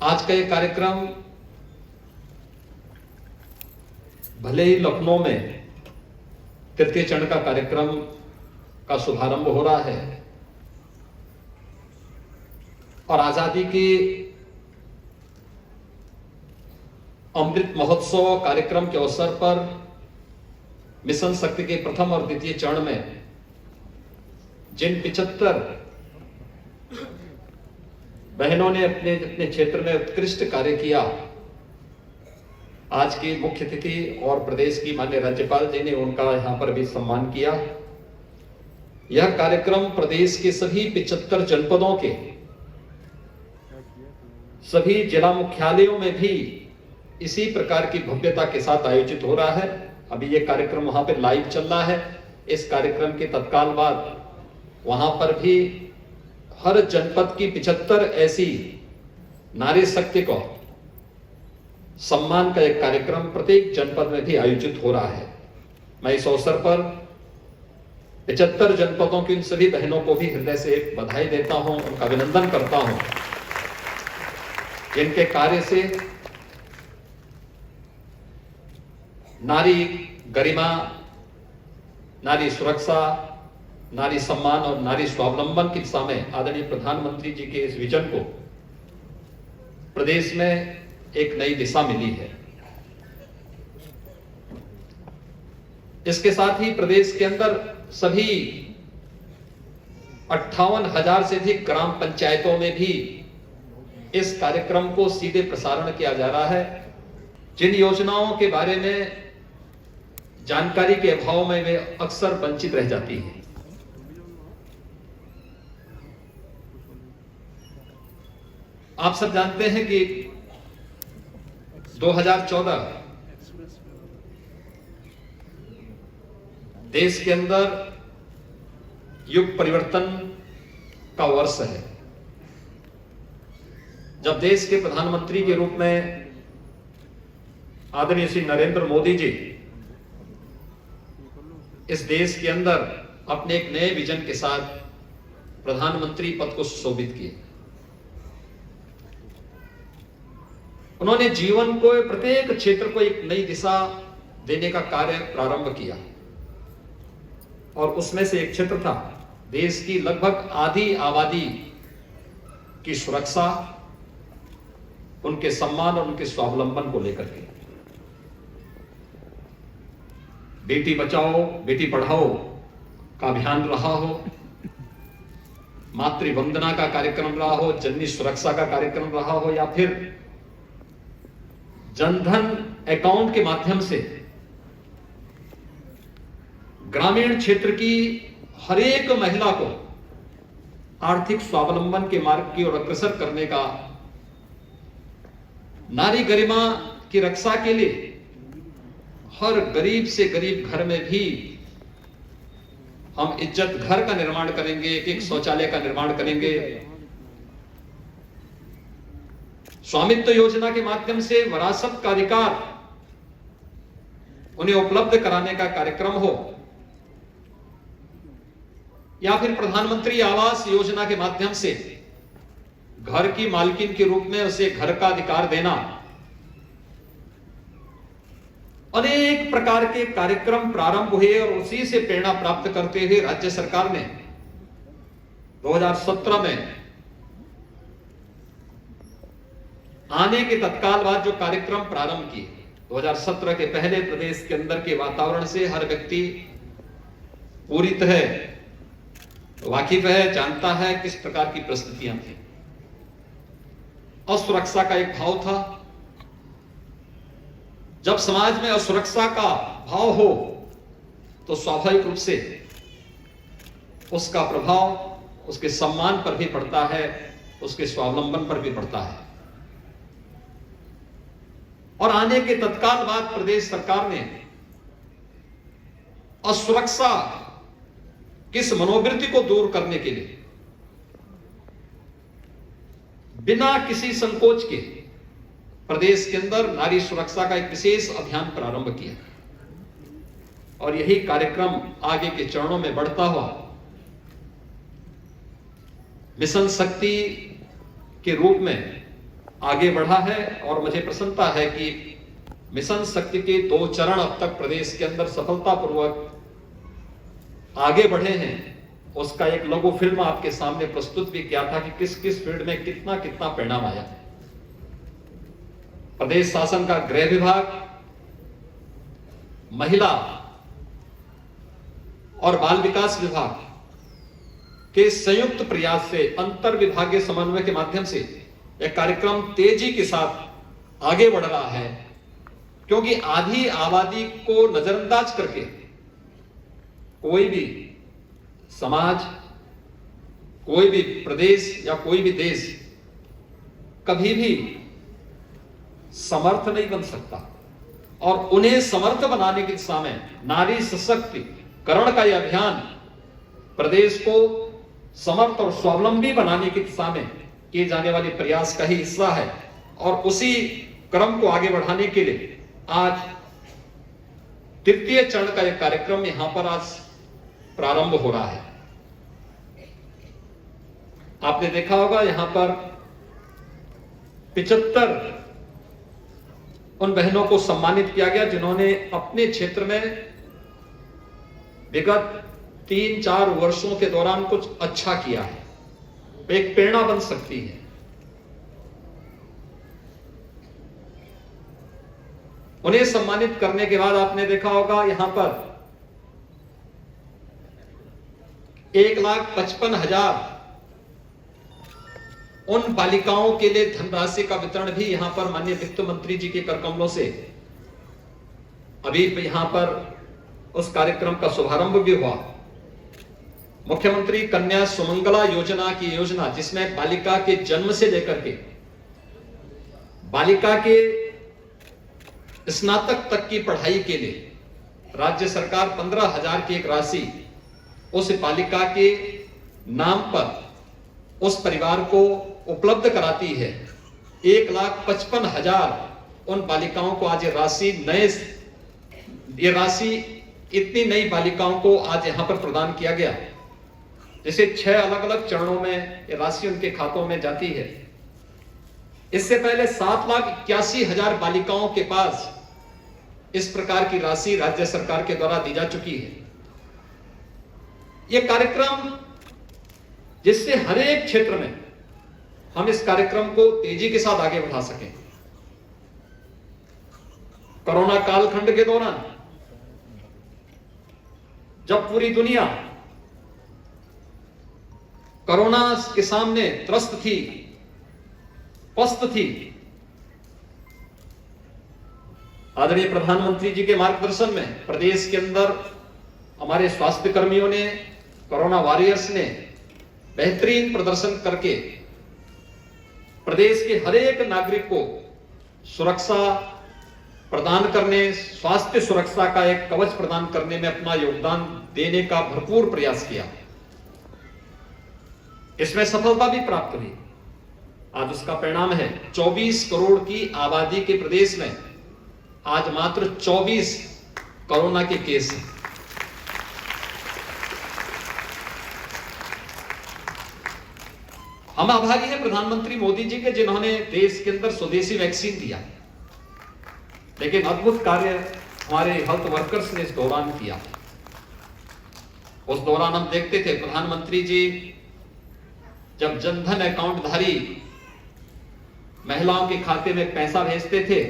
आज का ये कार्यक्रम भले ही लखनऊ में तृतीय चरण का कार्यक्रम का शुभारंभ हो रहा है और आजादी की अमृत महोत्सव कार्यक्रम के अवसर पर मिशन शक्ति के प्रथम और द्वितीय चरण में जिन 75 बहनों ने अपने अपने क्षेत्र में उत्कृष्ट कार्य किया, आज की मुख्य अतिथि और प्रदेश की माननीय राज्यपाल जी ने उनका यहां पर भी सम्मान किया। यह कार्यक्रम प्रदेश के सभी 75 जनपदों के सभी जिला मुख्यालयों में भी इसी प्रकार की भव्यता के साथ आयोजित हो रहा है। अभी ये कार्यक्रम वहां पर लाइव चल रहा है। इस कार्यक्रम के तत्काल बाद वहां पर भी हर जनपद की 75 ऐसी नारी शक्ति को सम्मान का एक कार्यक्रम प्रत्येक जनपद में भी आयोजित हो रहा है। मैं इस अवसर पर 75 जनपदों की इन सभी बहनों को भी हृदय से बधाई देता हूं, उनका अभिनंदन करता हूं। जिनके कार्य से नारी गरिमा, नारी सुरक्षा, नारी सम्मान और नारी स्वावलंबन की दिशा में आदरणीय प्रधानमंत्री जी के इस विजन को प्रदेश में एक नई दिशा मिली है। इसके साथ ही प्रदेश के अंदर सभी 58,000 से अधिक ग्राम पंचायतों में भी इस कार्यक्रम को सीधे प्रसारण किया जा रहा है। जिन योजनाओं के बारे में जानकारी के अभाव में वे अक्सर वंचित रह जाती हैं। आप सब जानते हैं कि 2014 देश के अंदर युग परिवर्तन का वर्ष है। जब देश के प्रधानमंत्री के रूप में आदरणीय श्री नरेंद्र मोदी जी इस देश के अंदर अपने एक नए विजन के साथ प्रधानमंत्री पद को सुशोभित किए, उन्होंने जीवन को प्रत्येक क्षेत्र को एक नई दिशा देने का कार्य प्रारंभ किया और उसमें से एक क्षेत्र था देश की लगभग आधी आबादी की सुरक्षा, उनके सम्मान और उनके स्वावलंबन को लेकर के। बेटी बचाओ बेटी पढ़ाओ का अभियान रहा हो, मातृ वंदना का कार्यक्रम रहा हो, जननी सुरक्षा का कार्यक्रम रहा हो, या फिर जनधन अकाउंट के माध्यम से ग्रामीण क्षेत्र की हर एक महिला को आर्थिक स्वावलंबन के मार्ग की ओर अग्रसर करने का, नारी गरिमा की रक्षा के लिए हर गरीब से गरीब घर में भी हम इज्जत घर का निर्माण करेंगे, एक शौचालय का निर्माण करेंगे। स्वामित्व योजना के माध्यम से विरासत का अधिकार उन्हें उपलब्ध कराने का कार्यक्रम हो, या फिर प्रधानमंत्री आवास योजना के माध्यम से घर की मालकिन के रूप में उसे घर का अधिकार देना। अनेक प्रकार के कार्यक्रम प्रारंभ हुए और उसी से प्रेरणा प्राप्त करते हुए राज्य सरकार ने 2017 में आने के तत्काल बाद जो कार्यक्रम प्रारंभ किए, 2017 के पहले प्रदेश के अंदर के वातावरण से हर व्यक्ति पूरी तरह वाकिफ है, जानता है किस प्रकार की परिस्थितियां थी। असुरक्षा का एक भाव था। जब समाज में असुरक्षा का भाव हो तो स्वाभाविक रूप से उसका प्रभाव उसके सम्मान पर भी पड़ता है, उसके स्वावलंबन पर भी पड़ता है। और आने के तत्काल बाद प्रदेश सरकार ने असुरक्षा किस मनोवृत्ति को दूर करने के लिए बिना किसी संकोच के प्रदेश के अंदर नारी सुरक्षा का एक विशेष अभियान प्रारंभ किया और यही कार्यक्रम आगे के चरणों में बढ़ता हुआ मिशन शक्ति के रूप में आगे बढ़ा है और मुझे प्रसन्नता है कि मिशन शक्ति के 2 चरण अब तक प्रदेश के अंदर सफलतापूर्वक आगे बढ़े हैं। उसका एक लघु फिल्म आपके सामने प्रस्तुत भी किया था कि किस किस फील्ड में कितना कितना परिणाम आया। प्रदेश शासन का गृह विभाग, महिला और बाल विकास विभाग के संयुक्त प्रयास से अंतर विभागीय समन्वय के माध्यम से यह कार्यक्रम तेजी के साथ आगे बढ़ रहा है, क्योंकि आधी आबादी को नजरअंदाज करके कोई भी समाज, कोई भी प्रदेश या कोई भी देश कभी भी समर्थ नहीं बन सकता। और उन्हें समर्थ बनाने की दिशा में नारी सशक्तिकरण का यह अभियान प्रदेश को समर्थ और स्वावलंबी बनाने की दिशा में किए जाने वाले प्रयास का ही हिस्सा है। और उसी क्रम को आगे बढ़ाने के लिए आज तृतीय चरण का यह कार्यक्रम यहां पर आज प्रारंभ हो रहा है। आपने देखा होगा यहां पर 75 उन बहनों को सम्मानित किया गया जिन्होंने अपने क्षेत्र में विगत 3-4 वर्षों के दौरान कुछ अच्छा किया है, एक प्रेरणा बन सकती है। उन्हें सम्मानित करने के बाद आपने देखा होगा यहां पर 1,55,000 उन बालिकाओं के लिए धनराशि का वितरण भी यहां पर माननीय वित्त मंत्री जी के करकमलों से अभी यहां पर उस कार्यक्रम का शुभारंभ भी हुआ। मुख्यमंत्री कन्या सुमंगला योजना की योजना, जिसमें बालिका के जन्म से लेकर के बालिका के स्नातक तक की पढ़ाई के लिए राज्य सरकार 15,000 की एक राशि उस बालिका के नाम पर उस परिवार को उपलब्ध कराती है। 1,55,000 उन बालिकाओं को आज ये राशि इतनी नई बालिकाओं को आज यहां पर प्रदान किया गया, जिसे 6 अलग अलग चरणों में ये राशि उनके खातों में जाती है। इससे पहले 7,81,000 बालिकाओं के पास इस प्रकार की राशि राज्य सरकार के द्वारा दी जा चुकी है। यह कार्यक्रम जिससे हर एक क्षेत्र में हम इस कार्यक्रम को तेजी के साथ आगे बढ़ा सकें। कोरोना कालखंड के दौरान जब पूरी दुनिया कोरोना के सामने त्रस्त थी, पस्त थी, आदरणीय प्रधानमंत्री जी के मार्गदर्शन में प्रदेश के अंदर हमारे स्वास्थ्य कर्मियों ने, कोरोना वॉरियर्स ने बेहतरीन प्रदर्शन करके प्रदेश के हर एक नागरिक को सुरक्षा प्रदान करने, स्वास्थ्य सुरक्षा का एक कवच प्रदान करने में अपना योगदान देने का भरपूर प्रयास किया। इसमें सफलता भी प्राप्त हुई। आज उसका परिणाम है 24 करोड़ की आबादी के प्रदेश में आज मात्र 24 कोरोना के केस हैं। हम आभारी हैं प्रधानमंत्री मोदी जी के, जिन्होंने देश के अंदर स्वदेशी वैक्सीन दिया। लेकिन अद्भुत कार्य हमारे हेल्थ वर्कर्स ने इस दौरान किया। उस दौरान हम देखते थे प्रधानमंत्री जी जब जनधन अकाउंट धारी महिलाओं के खाते में पैसा भेजते थे,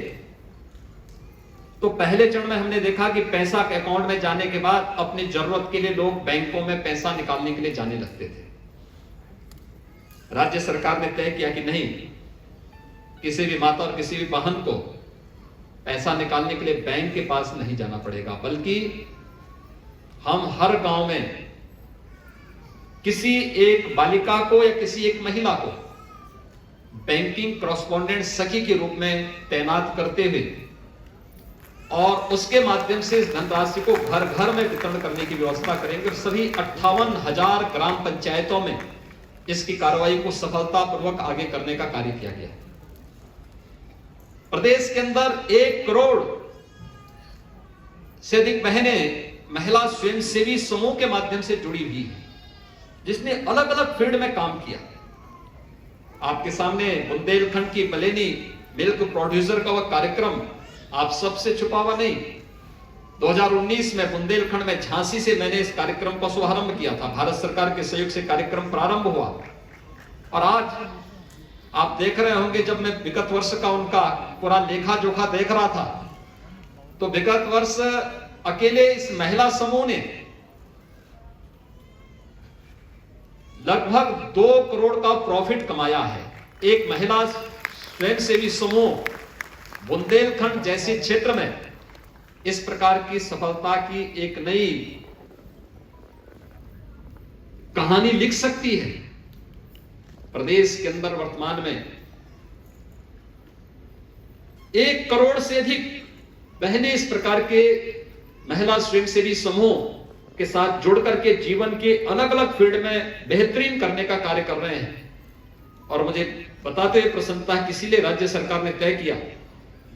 तो पहले चरण में हमने देखा कि पैसा अकाउंट में जाने के बाद अपनी जरूरत के लिए लोग बैंकों में पैसा निकालने के लिए जाने लगते थे। राज्य सरकार ने तय किया कि नहीं, किसी भी माता और किसी भी बहन को पैसा निकालने के लिए बैंक के पास नहीं जाना पड़ेगा, बल्कि हम हर गांव में किसी एक बालिका को या किसी एक महिला को बैंकिंग कॉरेस्पॉन्डेंट सखी के रूप में तैनात करते हुए और उसके माध्यम से इस धनराशि को घर घर में वितरण करने की व्यवस्था करेंगे। सभी 58,000 ग्राम पंचायतों में इसकी कार्रवाई को सफलतापूर्वक आगे करने का कार्य किया गया। प्रदेश के अंदर 1 करोड़ से अधिक बहनें महिला स्वयंसेवी समूह के माध्यम से जुड़ी हुई हैं, जिसने अलग अलग फील्ड में काम किया। आपके सामने बुंदेलखंड की बलेनी मिल्क प्रोड्यूसर का वह कार्यक्रम आप सबसे छुपा हुआ नहीं। 2019 में बुंदेलखंड में झांसी से मैंने इस कार्यक्रम का शुभारंभ किया था। भारत सरकार के सहयोग से कार्यक्रम प्रारंभ हुआ और आज आप देख रहे होंगे, जब मैं विगत वर्ष का उनका पूरा लेखा जोखा देख रहा था तो विगत वर्ष अकेले इस महिला समूह ने लगभग 2 करोड़ का प्रॉफिट कमाया है। एक महिला स्वयंसेवी समूह बुंदेलखंड जैसे क्षेत्र में इस प्रकार की सफलता की एक नई कहानी लिख सकती है। प्रदेश के अंदर वर्तमान में 1 करोड़ से अधिक बहनें इस प्रकार के महिला स्वयंसेवी समूह के साथ जुड़ करके जीवन के अलग अलग फील्ड में बेहतरीन करने का कार्य कर रहे हैं। और मुझे बताते हुए प्रसन्नता है कि इसीलिए राज्य सरकार ने तय किया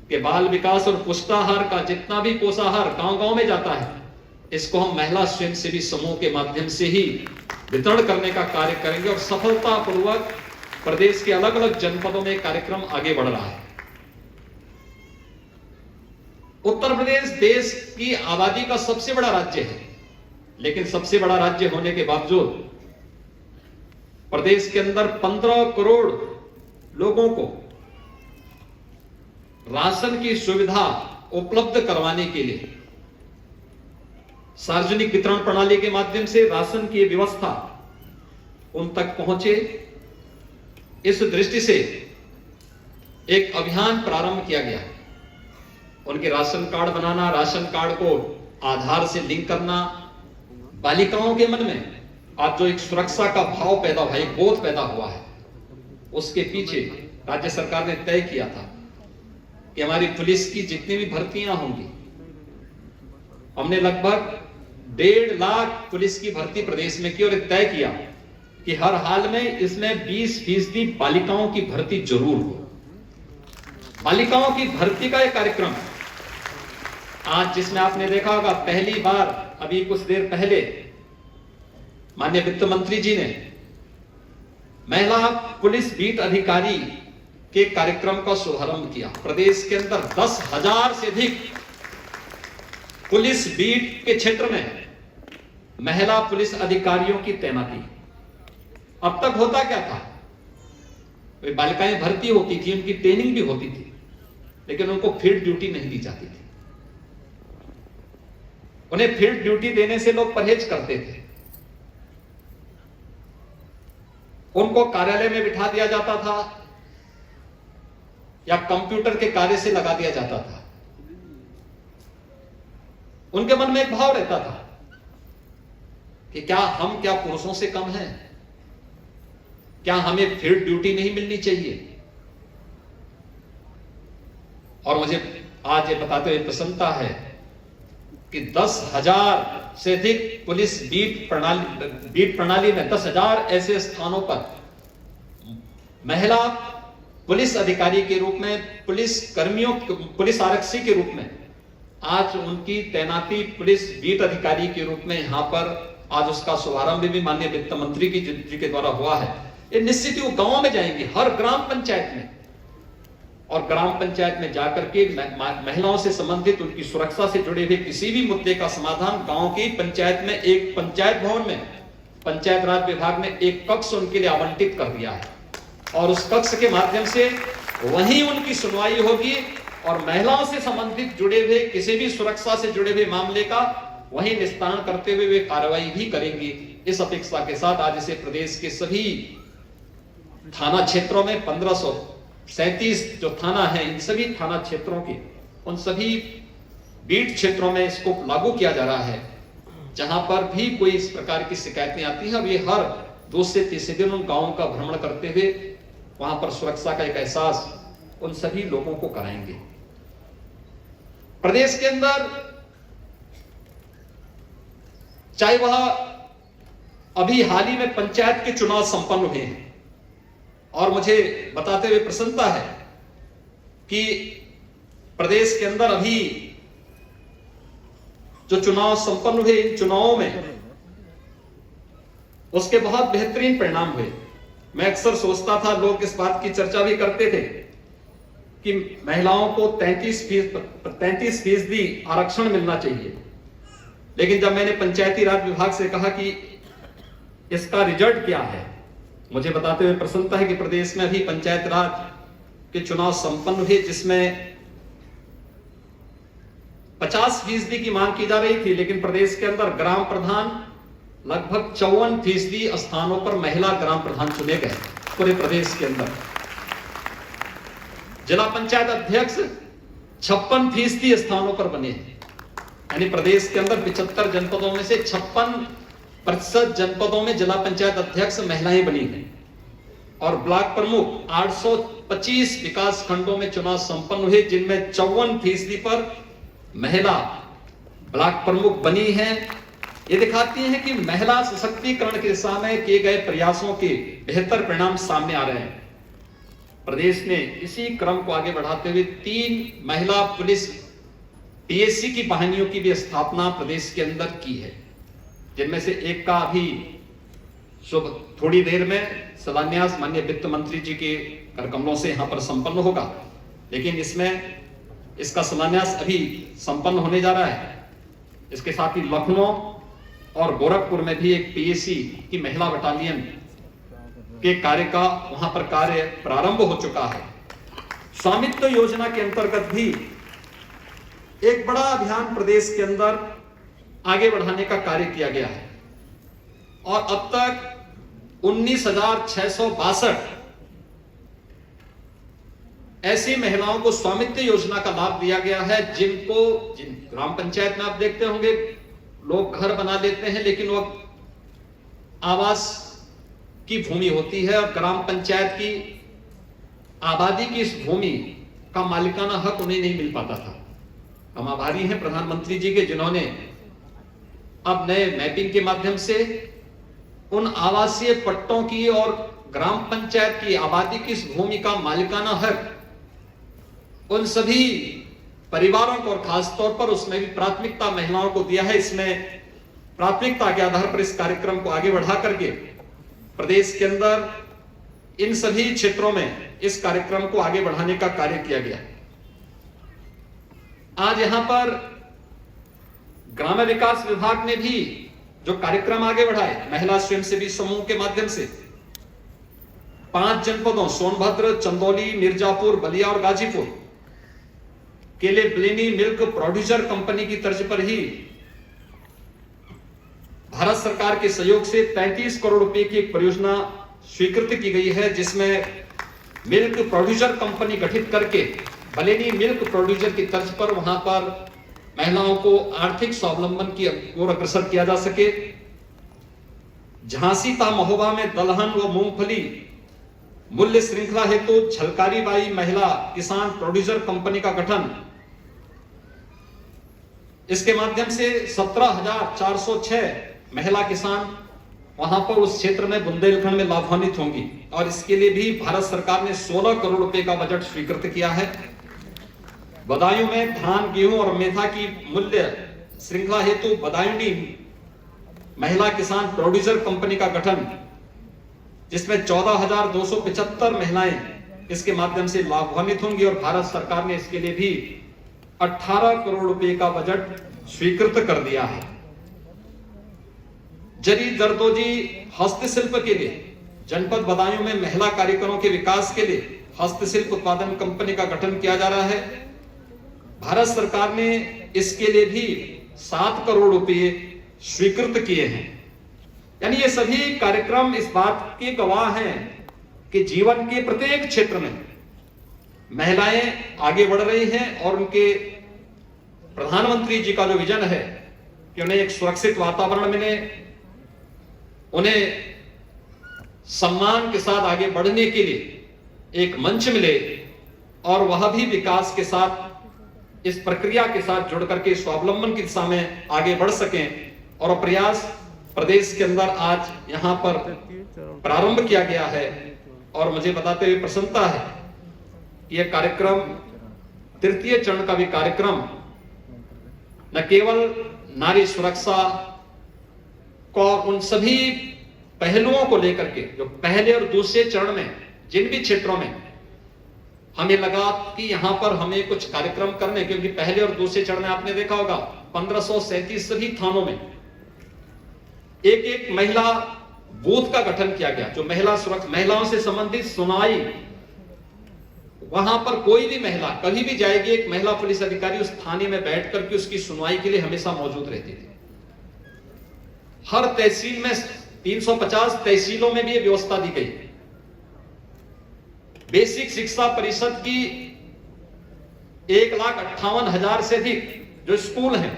कि बाल विकास और पुष्टाहार का जितना भी पोषाहार गांव-गांव में जाता है, इसको हम महिला स्वयंसेवी समूह के माध्यम से ही वितरण करने का कार्य करेंगे और सफलतापूर्वक प्रदेश के अलग अलग जनपदों में कार्यक्रम आगे बढ़ रहा है। उत्तर प्रदेश देश की आबादी का सबसे बड़ा राज्य है, लेकिन सबसे बड़ा राज्य होने के बावजूद प्रदेश के अंदर 15 करोड़ लोगों को राशन की सुविधा उपलब्ध करवाने के लिए सार्वजनिक वितरण प्रणाली के माध्यम से राशन की व्यवस्था उन तक पहुंचे, इस दृष्टि से एक अभियान प्रारंभ किया गया। उनके राशन कार्ड बनाना, राशन कार्ड को आधार से लिंक करना, बालिकाओं के मन में आज जो एक सुरक्षा का भाव पैदा हुआ, एक बोध पैदा हुआ है, उसके पीछे राज्य सरकार ने तय किया था कि हमारी पुलिस की जितनी भी भर्तियां होंगी, हमने लगभग 1.5 लाख पुलिस की भर्ती प्रदेश में की और तय किया कि हर हाल में इसमें 20% बालिकाओं की भर्ती जरूर हो। बालिकाओं की भर्ती का यह कार्यक्रम आज, जिसमें आपने देखा होगा पहली बार अभी कुछ देर पहले माननीय वित्त मंत्री जी ने महिला पुलिस बीट अधिकारी के कार्यक्रम का शुभारंभ किया। प्रदेश के अंदर 10,000 से अधिक पुलिस बीट के क्षेत्र में महिला पुलिस अधिकारियों की तैनाती। अब तक होता क्या था, वे बालिकाएं भर्ती होती थी, उनकी ट्रेनिंग भी होती थी, लेकिन उनको फील्ड ड्यूटी नहीं दी जाती थी। उन्हें फील्ड ड्यूटी देने से लोग परहेज करते थे। उनको कार्यालय में बिठा दिया जाता था या कंप्यूटर के कार्य से लगा दिया जाता था। उनके मन में एक भाव रहता था कि क्या हम पुरुषों से कम हैं? क्या हमें फील्ड ड्यूटी नहीं मिलनी चाहिए? और मुझे आज ये बताते हुए प्रसन्नता है कि 10,000 से अधिक पुलिस बीट प्रणाली में 10,000 ऐसे स्थानों पर महिला पुलिस अधिकारी के रूप में, पुलिस आरक्षी के रूप में आज उनकी तैनाती पुलिस बीट अधिकारी के रूप में यहां पर आज उसका शुभारंभ भी माननीय वित्त मंत्री जी के द्वारा हुआ है। ये निश्चित ही वो गांवों में जाएंगे, हर ग्राम पंचायत में, और ग्राम पंचायत में जाकर के महिलाओं से संबंधित उनकी सुरक्षा से जुड़े हुए किसी भी मुद्दे का समाधान गांव की पंचायत में, एक पंचायत भवन में पंचायत राज विभाग ने एक कक्ष उनके लिए आवंटित कर दिया है और उस कक्ष के माध्यम से वहीं उनकी सुनवाई होगी और महिलाओं से संबंधित जुड़े हुए किसी भी सुरक्षा से जुड़े हुए मामले का वहीं निस्तारण करते हुए वे कार्रवाई भी करेंगी। इस अपेक्षा के साथ आज इसे प्रदेश के सभी थाना क्षेत्रों में 1537 जो थाना है, इन सभी थाना क्षेत्रों के उन सभी बीट क्षेत्रों में इसको लागू किया जा रहा है। जहां पर भी कोई इस प्रकार की शिकायतें आती हैं, और ये हर 2 से 3 दिन उन गांवों का भ्रमण करते हुए वहां पर सुरक्षा का एक एहसास उन सभी लोगों को कराएंगे। प्रदेश के अंदर चाहे वह अभी हाल ही में पंचायत के चुनाव संपन्न हुए हैं, और मुझे बताते हुए प्रसन्नता है कि प्रदेश के अंदर अभी जो चुनाव संपन्न हुए, इन चुनावों में उसके बहुत बेहतरीन परिणाम हुए। मैं अक्सर सोचता था, लोग इस बात की चर्चा भी करते थे कि महिलाओं को 33% आरक्षण मिलना चाहिए। लेकिन जब मैंने पंचायती राज विभाग से कहा कि इसका रिजल्ट क्या है, मुझे बताते हुए प्रसन्नता है कि प्रदेश में अभी पंचायत राज के चुनाव संपन्न हुए, जिसमें 50% की मांग की जा रही थी, लेकिन प्रदेश के अंदर ग्राम प्रधान लगभग 54% स्थानों पर महिला ग्राम प्रधान चुने गए पूरे प्रदेश के अंदर। जिला पंचायत अध्यक्ष 56% स्थानों पर बने हैं, यानी प्रदेश के अंदर 75 जनपदों में से 56% जनपदों में जिला पंचायत अध्यक्ष महिलाएं बनी हैं। और ब्लॉक प्रमुख 825 विकास खंडों में चुनाव संपन्न हुए, जिनमें 54% पर महिला ब्लॉक प्रमुख बनी है। ये दिखाती है कि महिला सशक्तिकरण की दिशा में किए गए प्रयासों के बेहतर परिणाम सामने आ रहे हैं। प्रदेश ने इसी क्रम को आगे बढ़ाते हुए 3 महिला पुलिस पीएससी की वाहिनियों की भी स्थापना प्रदेश के अंदर की है, जिनमें से एक का अभी शुभ थोड़ी देर में शिलान्यास माननीय वित्त मंत्री जी के करकमलों से यहां पर संपन्न होगा। लेकिन इसका शिलान्यास अभी संपन्न होने जा रहा है। इसके साथ ही लखनऊ और गोरखपुर में भी एक पीएससी की महिला बटालियन के कार्य का वहां पर कार्य प्रारंभ हो चुका है। स्वामित्व योजना के अंतर्गत भी एक बड़ा अभियान प्रदेश के अंदर आगे बढ़ाने का कार्य किया गया है और अब तक 19,662 ऐसी महिलाओं को स्वामित्व योजना का लाभ दिया गया है, जिन ग्राम पंचायत में आप देखते होंगे लोग घर बना लेते हैं, लेकिन वो आवास की भूमि होती है और ग्राम पंचायत की आबादी की इस भूमि का मालिकाना हक उन्हें नहीं मिल पाता था। हम आभारी हैं प्रधानमंत्री जी के, जिन्होंने अब नए मैपिंग के माध्यम से उन आवासीय पट्टों की और ग्राम पंचायत की आबादी की इस भूमि का मालिकाना हक उन सभी परिवारों को और खासतौर पर उसमें भी प्राथमिकता महिलाओं को दिया है। इसमें प्राथमिकता के आधार पर इस कार्यक्रम को आगे बढ़ा करके प्रदेश के अंदर इन सभी क्षेत्रों में इस कार्यक्रम को आगे बढ़ाने का कार्य किया गया। आज यहां पर ग्राम्य विकास विभाग ने भी जो कार्यक्रम आगे बढ़ाए महिला स्वयंसेवी समूह के माध्यम से 5 जनपदों सोनभद्र, चंदौली, मिर्जापुर, बलिया और गाजीपुर के लिए ब्लेनी मिल्क प्रोड्यूसर कंपनी की तर्ज पर ही भारत सरकार के सहयोग से 33 करोड़ रुपए की एक परियोजना स्वीकृत की गई है, जिसमें मिल्क प्रोड्यूसर कंपनी गठित करके ब्लेनी मिल्क प्रोड्यूसर की तर्ज पर वहां पर महिलाओं को आर्थिक स्वावलंबन की ओर अग्रसर किया जा सके। झांसी ता महोबा में दलहन व मूंगफली मूल्य श्रृंखला हेतु झलकारी बाई महिला किसान प्रोड्यूसर कंपनी का गठन, इसके माध्यम से 17,406 महिला किसान वहां पर उस क्षेत्र में बुंदेलखंड में लाभान्वित होंगी और इसके लिए भी भारत सरकार ने 16 करोड़ रुपए का बजट स्वीकृत किया है। बदायूं में धान, गेहूं और मेथा की मूल्य श्रृंखला हेतु बदायूंनी महिला किसान प्रोड्यूसर कंपनी का गठन, जिसमें 14,275 महिलाएं इसके माध्यम से लाभान्वित होंगी और भारत सरकार ने इसके लिए भी 18 करोड़ रुपए का बजट स्वीकृत कर दिया है। जरी दरदोजी हस्तशिल्प के लिए जनपद बदायूं में महिला कारीगरों के विकास के लिए हस्तशिल्प उत्पादन कंपनी का गठन किया जा रहा है। भारत सरकार ने इसके लिए भी 7 करोड़ रुपए स्वीकृत किए हैं। यानी ये सभी कार्यक्रम इस बात के गवाह हैं कि जीवन के प्रत्येक क्षेत्र में महिलाएं आगे बढ़ रही हैं और उनके प्रधानमंत्री जी का जो विजन है कि उन्हें एक सुरक्षित वातावरण मिले, उन्हें सम्मान के साथ आगे बढ़ने के लिए एक मंच मिले और वह भी विकास के साथ इस प्रक्रिया के साथ जुड़ करके स्वावलंबन की दिशा में आगे बढ़ सकें। और प्रयास प्रदेश के अंदर आज यहां पर प्रारंभ किया गया है और मुझे बताते हुए प्रसन्नता है कि यह कार्यक्रम तृतीय चरण का भी कार्यक्रम न केवल नारी सुरक्षा को उन सभी पहलुओं को लेकर के जो पहले और दूसरे चरण में जिन भी क्षेत्रों में हमें लगा कि यहां पर हमें कुछ कार्यक्रम करने, क्योंकि पहले और दूसरे चरण में आपने देखा होगा 1537 सभी थानों में एक एक महिला बूथ का गठन किया गया, जो महिलाओं से संबंधित सुनवाई, वहां पर कोई भी महिला कभी भी जाएगी, एक महिला पुलिस अधिकारी उस थाने में बैठ करके उसकी सुनवाई के लिए हमेशा मौजूद रहती थी। हर तहसील में 350 तहसीलों में भी यह व्यवस्था दी गई। बेसिक शिक्षा परिषद की 1,58,000 से अधिक जो स्कूल हैं,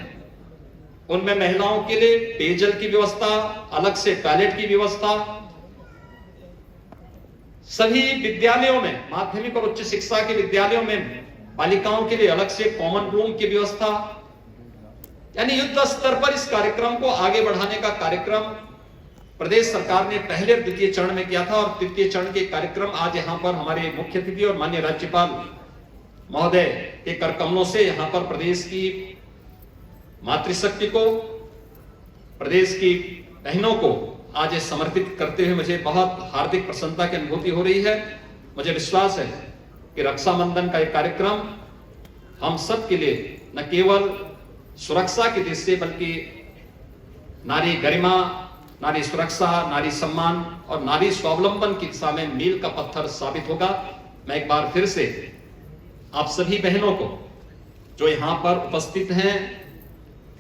उनमें महिलाओं के लिए पेयजल की व्यवस्था, अलग से टॉयलेट की व्यवस्था, सभी विद्यालयों में, माध्यमिक और उच्च शिक्षा के विद्यालयों में बालिकाओं के लिए अलग से कॉमन रूम की व्यवस्था, यानी युद्ध स्तर पर इस कार्यक्रम को आगे बढ़ाने का कार्यक्रम प्रदेश सरकार ने पहले और द्वितीय चरण में किया था। और तृतीय चरण के कार्यक्रम आज यहां पर हमारे मुख्य अतिथि और माननीय राज्यपाल महोदय के कर कमलों से यहां पर प्रदेश की मातृशक्ति को, प्रदेश की बहनों को आज ये समर्पित करते हुए मुझे बहुत हार्दिक प्रसन्नता की अनुभूति हो रही है। मुझे विश्वास है कि रक्षाबंधन का एक कार्यक्रम हम सब के लिए न केवल सुरक्षा की दृष्टि से, बल्कि नारी गरिमा, नारी सुरक्षा, नारी सम्मान और नारी स्वावलंबन की दिशा में मील का पत्थर साबित होगा। मैं एक बार फिर से आप सभी बहनों को जो यहां पर उपस्थित हैं,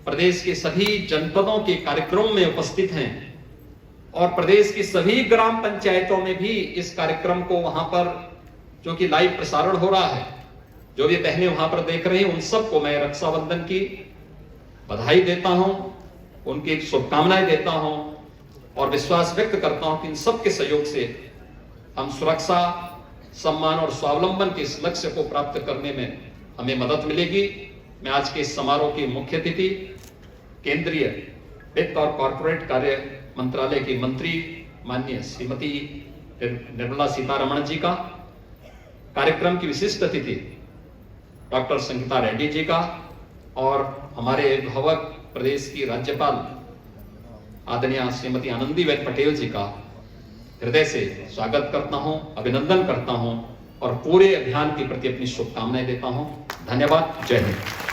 प्रदेश के सभी जनपदों के कार्यक्रमों में उपस्थित हैं और प्रदेश की सभी ग्राम पंचायतों में भी इस कार्यक्रम को वहां पर जो कि लाइव प्रसारण हो रहा है, जो भी बहनें वहां पर देख रही हैं, उन सबको मैं रक्षाबंधन की बधाई देता हूं, उनकी शुभकामनाएं देता हूं और विश्वास व्यक्त करता हूं कि इन सबके सहयोग से हम सुरक्षा, सम्मान और स्वावलंबन के इस लक्ष्य को प्राप्त करने में हमें मदद मिलेगी। मैं आज के इस समारोह की मुख्य अतिथि केंद्रीय वित्त और कॉर्पोरेट कार्य मंत्रालय की मंत्री माननीय श्रीमती निर्मला सीतारमण जी का, कार्यक्रम की विशिष्ट अतिथि डॉक्टर संगीता रेड्डी जी का और हमारे अभिभावक प्रदेश की राज्यपाल आदरणीय श्रीमती आनंदीबेन पटेल जी का हृदय से स्वागत करता हूं, अभिनंदन करता हूं और पूरे अभियान के प्रति अपनी शुभकामनाएं देता हूं। धन्यवाद। जय हिंद।